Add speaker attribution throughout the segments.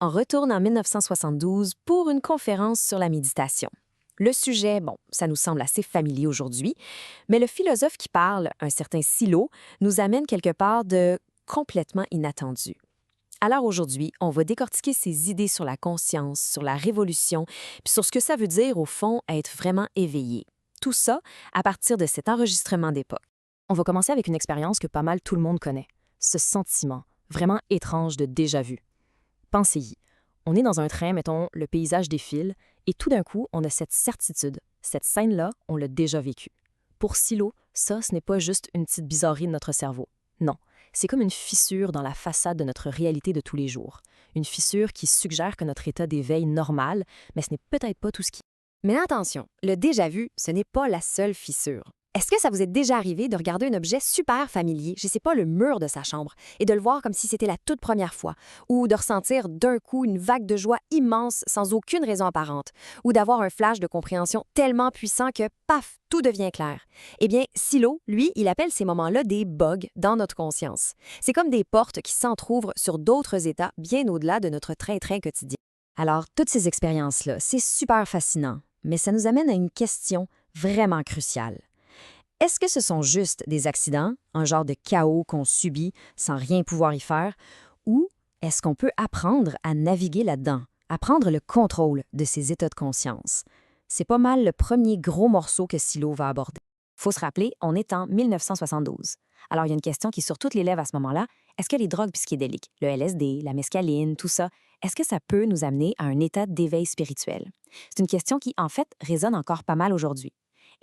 Speaker 1: On retourne en 1972 pour une conférence sur la méditation. Le sujet, bon, ça nous semble assez familier aujourd'hui, mais le philosophe qui parle, un certain Silo, nous amène quelque part de complètement inattendu. Alors aujourd'hui, on va décortiquer ses idées sur la conscience, sur la révolution, puis sur ce que ça veut dire, au fond, être vraiment éveillé. Tout ça à partir de cet enregistrement d'époque.
Speaker 2: On va commencer avec une expérience que pas mal tout le monde connaît. Ce sentiment, vraiment étrange de déjà-vu. Pensez-y. On est dans un train, mettons, le paysage défile, et tout d'un coup, on a cette certitude. Cette scène-là, on l'a déjà vécue. Pour Silo, ça, ce n'est pas juste une petite bizarrerie de notre cerveau. Non, c'est comme une fissure dans la façade de notre réalité de tous les jours. Une fissure qui suggère que notre état d'éveil normal, mais ce n'est peut-être pas tout ce qui...
Speaker 1: Mais attention, le déjà-vu, ce n'est pas la seule fissure. Est-ce que ça vous est déjà arrivé de regarder un objet super familier, je sais pas, le mur de sa chambre, et de le voir comme si c'était la toute première fois, ou de ressentir d'un coup une vague de joie immense sans aucune raison apparente, ou d'avoir un flash de compréhension tellement puissant que, paf, tout devient clair? Eh bien, Silo, lui, il appelle ces moments-là des bugs dans notre conscience. C'est comme des portes qui s'entr'ouvrent sur d'autres états bien au-delà de notre train-train quotidien. Alors, toutes ces expériences-là, c'est super fascinant, mais ça nous amène à une question vraiment cruciale. Est-ce que ce sont juste des accidents, un genre de chaos qu'on subit sans rien pouvoir y faire, ou est-ce qu'on peut apprendre à naviguer là-dedans, à prendre le contrôle de ces états de conscience? C'est pas mal le premier gros morceau que Silo va aborder. Faut se rappeler, on est en 1972. Alors, il y a une question qui est sur toutes les lèvres à ce moment-là. Est-ce que les drogues psychédéliques, le LSD, la mescaline, tout ça, est-ce que ça peut nous amener à un état d'éveil spirituel? C'est une question qui, en fait, résonne encore pas mal aujourd'hui.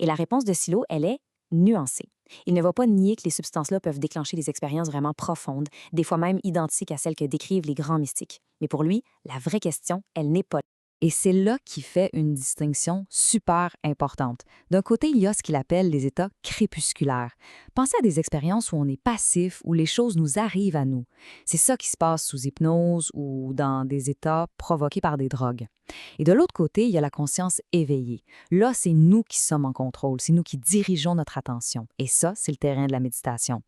Speaker 1: Et la réponse de Silo, elle est nuancée. Il ne va pas nier que les substances-là peuvent déclencher des expériences vraiment profondes, des fois même identiques à celles que décrivent les grands mystiques. Mais pour lui, la vraie question, elle n'est pas là.
Speaker 3: Et c'est là qu'il fait une distinction super importante. D'un côté, il y a ce qu'il appelle les états crépusculaires. Pensez à des expériences où on est passif, où les choses nous arrivent à nous. C'est ça qui se passe sous hypnose ou dans des états provoqués par des drogues. Et de l'autre côté, il y a la conscience éveillée. Là, c'est nous qui sommes en contrôle, c'est nous qui dirigeons notre attention. Et ça, c'est le terrain de la méditation.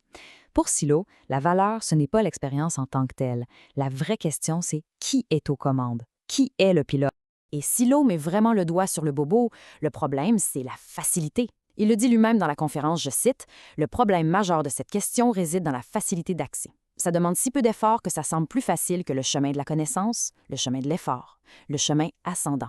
Speaker 3: Pour Silo, la valeur, ce n'est pas l'expérience en tant que telle. La vraie question, c'est qui est aux commandes? Qui est le pilote?
Speaker 2: Et Silo met vraiment le doigt sur le bobo. Le problème, c'est la facilité. Il le dit lui-même dans la conférence, je cite, « Le problème majeur de cette question réside dans la facilité d'accès. Ça demande si peu d'efforts que ça semble plus facile que le chemin de la connaissance, le chemin de l'effort, le chemin ascendant. »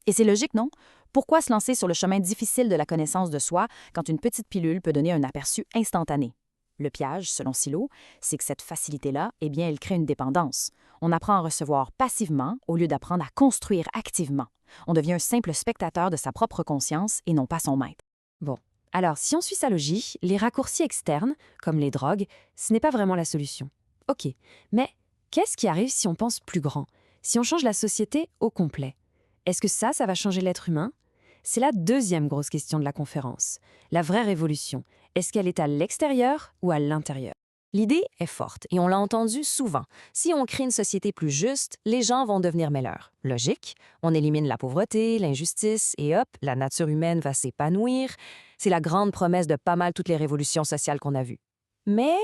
Speaker 2: Et c'est logique, non? Pourquoi se lancer sur le chemin difficile de la connaissance de soi quand une petite pilule peut donner un aperçu instantané? Le piège, selon Silo, c'est que cette facilité-là, eh bien, elle crée une dépendance. On apprend à recevoir passivement au lieu d'apprendre à construire activement. On devient un simple spectateur de sa propre conscience et non pas son maître.
Speaker 1: Bon, alors si on suit sa logique, les raccourcis externes, comme les drogues, ce n'est pas vraiment la solution. OK, mais qu'est-ce qui arrive si on pense plus grand, si on change la société au complet? Est-ce que ça va changer l'être humain? C'est la deuxième grosse question de la conférence. La vraie révolution, est-ce qu'elle est à l'extérieur ou à l'intérieur? L'idée est forte et on l'a entendu souvent. Si on crée une société plus juste, les gens vont devenir meilleurs. Logique, on élimine la pauvreté, l'injustice et hop, la nature humaine va s'épanouir. C'est la grande promesse de pas mal toutes les révolutions sociales qu'on a vues. Mais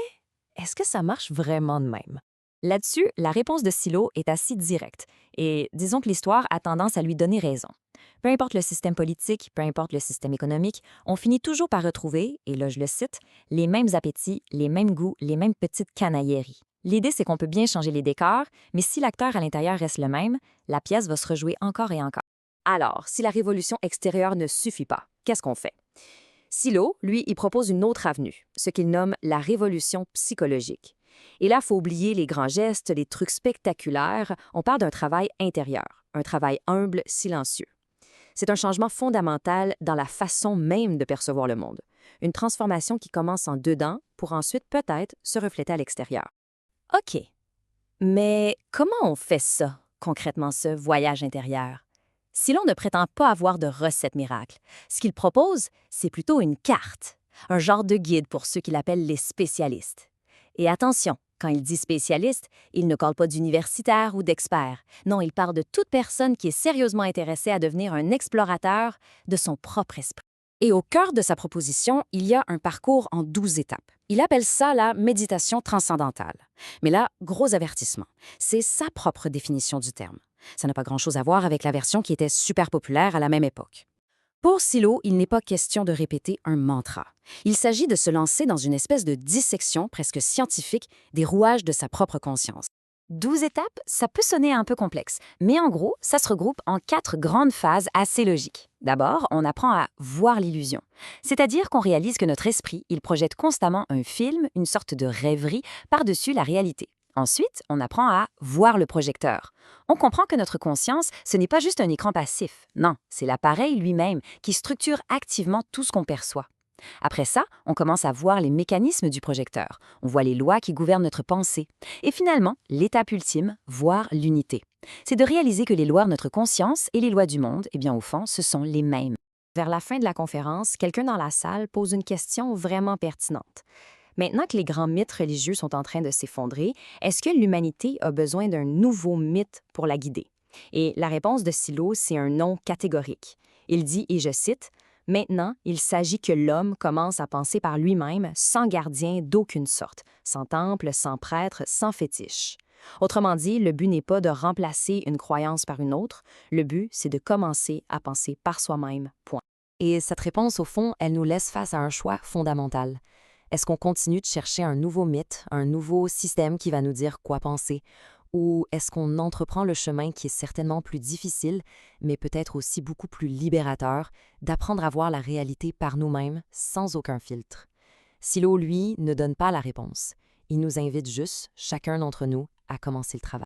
Speaker 1: est-ce que ça marche vraiment de même? Là-dessus, la réponse de Silo est assez directe et disons que l'histoire a tendance à lui donner raison. Peu importe le système politique, peu importe le système économique, on finit toujours par retrouver, et là je le cite, les mêmes appétits, les mêmes goûts, les mêmes petites canailleries. L'idée, c'est qu'on peut bien changer les décors, mais si l'acteur à l'intérieur reste le même, la pièce va se rejouer encore et encore. Alors, si la révolution extérieure ne suffit pas, qu'est-ce qu'on fait? Silo, lui, il propose une autre avenue, ce qu'il nomme la révolution psychologique. Et là, il faut oublier les grands gestes, les trucs spectaculaires, on parle d'un travail intérieur, un travail humble, silencieux. C'est un changement fondamental dans la façon même de percevoir le monde. Une transformation qui commence en dedans pour ensuite peut-être se refléter à l'extérieur. OK. Mais comment on fait ça, concrètement, ce voyage intérieur? Silo ne prétend pas avoir de recette miracle. Ce qu'il propose, c'est plutôt une carte, un genre de guide pour ceux qu'il appelle les spécialistes. Et attention, quand il dit spécialiste, il ne parle pas d'universitaire ou d'expert. Non, il parle de toute personne qui est sérieusement intéressée à devenir un explorateur de son propre esprit.
Speaker 2: Et au cœur de sa proposition, il y a un parcours en 12 étapes. Il appelle ça la méditation transcendantale. Mais là, gros avertissement, c'est sa propre définition du terme. Ça n'a pas grand-chose à voir avec la version qui était super populaire à la même époque. Pour Silo, il n'est pas question de répéter un mantra. Il s'agit de se lancer dans une espèce de dissection presque scientifique des rouages de sa propre conscience.
Speaker 1: 12 étapes, ça peut sonner un peu complexe, mais en gros, ça se regroupe en 4 grandes phases assez logiques. D'abord, on apprend à voir l'illusion, c'est-à-dire qu'on réalise que notre esprit, il projette constamment un film, une sorte de rêverie, par-dessus la réalité. Ensuite, on apprend à voir le projecteur. On comprend que notre conscience, ce n'est pas juste un écran passif. Non, c'est l'appareil lui-même qui structure activement tout ce qu'on perçoit. Après ça, on commence à voir les mécanismes du projecteur. On voit les lois qui gouvernent notre pensée. Et finalement, l'étape ultime, voir l'unité. C'est de réaliser que les lois de notre conscience et les lois du monde, eh bien au fond, ce sont les mêmes.
Speaker 2: Vers la fin de la conférence, quelqu'un dans la salle pose une question vraiment pertinente. Maintenant que les grands mythes religieux sont en train de s'effondrer, est-ce que l'humanité a besoin d'un nouveau mythe pour la guider? Et la réponse de Silo, c'est un non catégorique. Il dit, et je cite, « Maintenant, il s'agit que l'homme commence à penser par lui-même, sans gardien d'aucune sorte, sans temple, sans prêtre, sans fétiche. » Autrement dit, le but n'est pas de remplacer une croyance par une autre, le but, c'est de commencer à penser par soi-même, point.
Speaker 3: Et cette réponse, au fond, elle nous laisse face à un choix fondamental. Est-ce qu'on continue de chercher un nouveau mythe, un nouveau système qui va nous dire quoi penser? Ou est-ce qu'on entreprend le chemin qui est certainement plus difficile, mais peut-être aussi beaucoup plus libérateur, d'apprendre à voir la réalité par nous-mêmes, sans aucun filtre? Silo, lui, ne donne pas la réponse. Il nous invite juste, chacun d'entre nous, à commencer le travail.